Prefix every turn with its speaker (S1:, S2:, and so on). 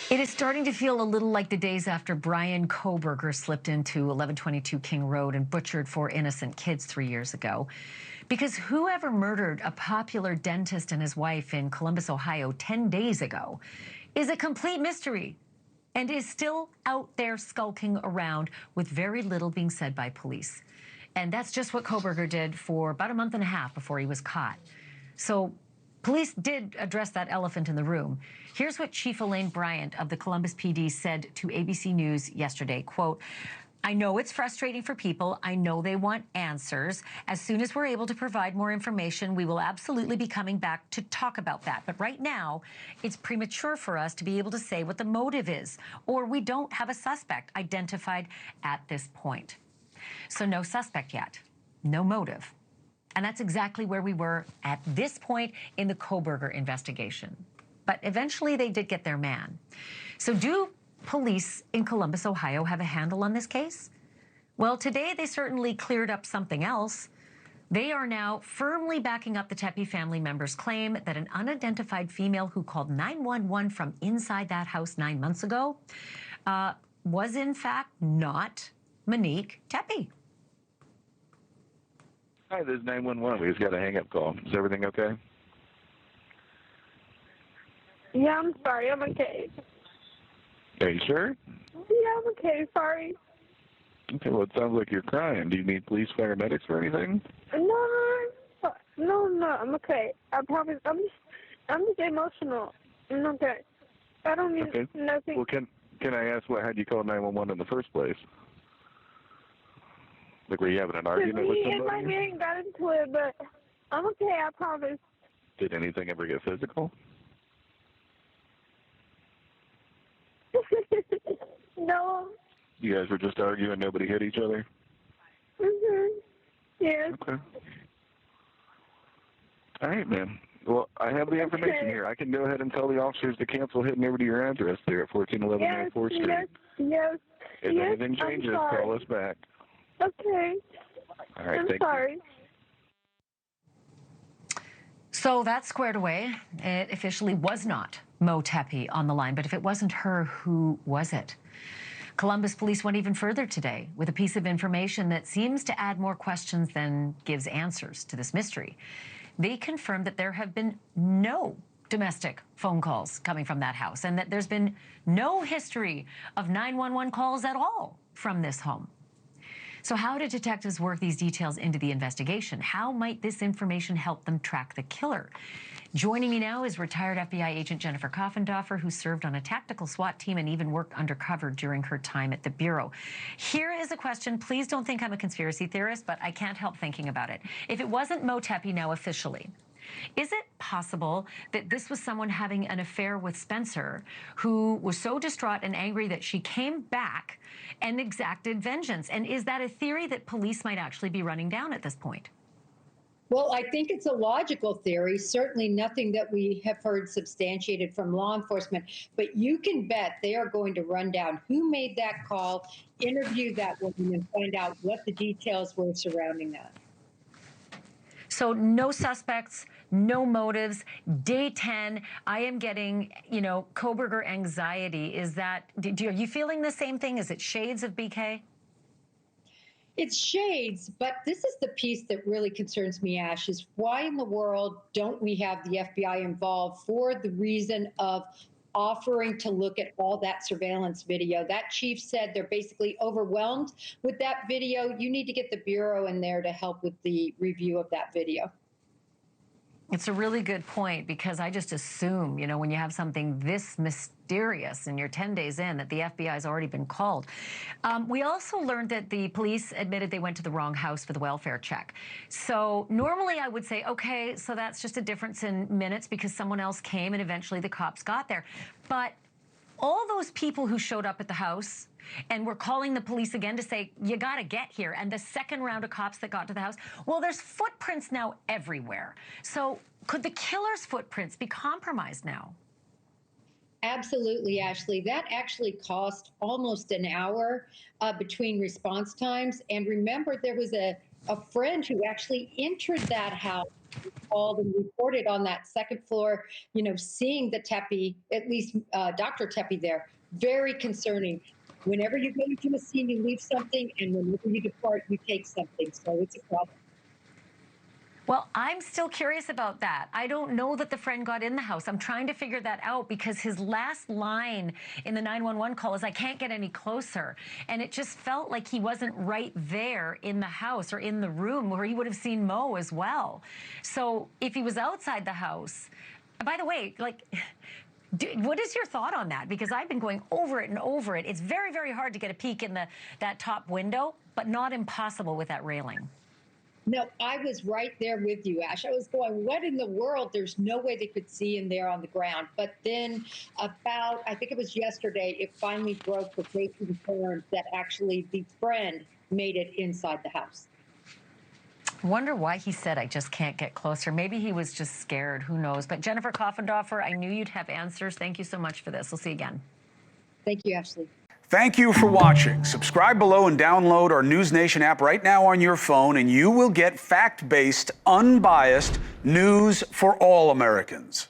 S1: It is starting to feel a little like the days after Brian Kohberger slipped into 1122 King Road and butchered 4 innocent kids 3 years ago. Because whoever murdered a popular dentist and his wife in Columbus, Ohio 10 days ago is a complete mystery and is still out there skulking around with very little being said by police. And that's just what Kohberger did for about a month and a half before he was caught. So police did address that elephant in the room. Here's what Chief Elaine Bryant of the Columbus PD said to ABC News yesterday, quote, "I know it's frustrating for people. I know they want answers. As soon as we're able to provide more information, we will absolutely be coming back to talk about that. But right now, it's premature for us to be able to say what the motive is, or we don't have a suspect identified at this point." So no suspect yet, no motive. And that's exactly where we were at this point in the Kohberger investigation. But eventually they did get their man. So do police in Columbus, Ohio have a handle on this case? Well, today they certainly cleared up something else. They are now firmly backing up the Tepe family members' claim that an unidentified female who called 911 from inside that house 9 months ago was in fact not Monique Tepe.
S2: Hi, this is 911. We just got a hang-up call. Is everything okay?
S3: Yeah, I'm sorry. I'm okay.
S2: Are you sure?
S3: Yeah, I'm okay. Sorry.
S2: Okay, well, it sounds like you're crying. Do you need police, paramedics, or anything?
S3: No, I'm okay. I promise. I'm just emotional. I'm okay. I don't need nothing.
S2: Well, can I ask what had you call 911 in the first place? Like, were you having an argument with somebody?
S3: Me and my man got into it, but I'm okay, I promise.
S2: Did anything ever get physical?
S3: No.
S2: You guys were just arguing, nobody hit each other?
S3: Yes.
S2: Okay. All right, man. Well, I have the information here. I can go ahead and tell the officers to cancel hitting over to your address there at 1411 North 4th Street.
S3: Yes.
S2: If anything changes, call us back.
S3: Okay.
S2: All right,
S3: I'm sorry.
S1: So that's squared away. It officially was not Mo Tepe on the line, but if it wasn't her, who was it? Columbus police went even further today with a piece of information that seems to add more questions than gives answers to this mystery. They confirmed that there have been no domestic phone calls coming from that house and that there's been no history of 911 calls at all from this home. So how did detectives work these details into the investigation? How might this information help them track the killer? Joining me now is retired FBI agent Jennifer Coffindaffer, who served on a tactical SWAT team and even worked undercover during her time at the Bureau. Here is a question. Please don't think I'm a conspiracy theorist, but I can't help thinking about it. If it wasn't Mo Tepe now officially, is it possible that this was someone having an affair with Spencer who was so distraught and angry that she came back and exacted vengeance? And is that a theory that police might actually be running down at this point?
S4: Well, I think it's a logical theory, certainly nothing that we have heard substantiated from law enforcement, but you can bet they are going to run down who made that call, interview that woman, and find out what the details were surrounding that.
S1: So no suspects, no motives. Day 10, I am getting, Kohberger anxiety. Is that, are you feeling the same thing? Is it shades of BK?
S4: It's shades, but this is the piece that really concerns me, Ash, is why in the world don't we have the FBI involved for the reason of offering to look at all that surveillance video? That chief said they're basically overwhelmed with that video. You need to get the Bureau in there to help with the review of that video.
S1: It's a really good point, because I just assume, when you have something this mysterious and you're 10 days in, that the FBI has already been called. We also learned that the police admitted they went to the wrong house for the welfare check. So normally I would say, okay, so that's just a difference in minutes because someone else came and eventually the cops got there. But all those people who showed up at the house and were calling the police again to say, you got to get here, and the second round of cops that got to the house, well, there's footprints now everywhere. So could the killer's footprints be compromised now?
S4: Absolutely, Ashleigh. That actually cost almost an hour between response times. And remember, there was a friend who actually entered that house called and reported on that second floor, you know, seeing the Tepe, at least Dr. Tepe there, very concerning. Whenever you go into a scene, you leave something, and whenever you depart, you take something. So it's a problem.
S1: Well, I'm still curious about that. I don't know that the friend got in the house. I'm trying to figure that out because his last line in the 911 call is, "I can't get any closer." And it just felt like he wasn't right there in the house or in the room where he would have seen Mo as well. So if he was outside the house, by the way, like, what is your thought on that? Because I've been going over it and over it. It's very, very hard to get a peek in that top window, but not impossible with that railing.
S4: No, I was right there with you, Ash. I was going, what in the world? There's no way they could see in there on the ground. But then about, I think it was yesterday, it finally broke the breaking terms that actually the friend made it inside the house.
S1: Wonder why he said, "I just can't get closer." Maybe he was just scared. Who knows? But Jennifer Coffindaffer, I knew you'd have answers. Thank you so much for this. We'll see you again.
S4: Thank you, Ashleigh.
S5: Thank you for watching. Subscribe below and download our NewsNation app right now on your phone, and you will get fact-based, unbiased news for all Americans.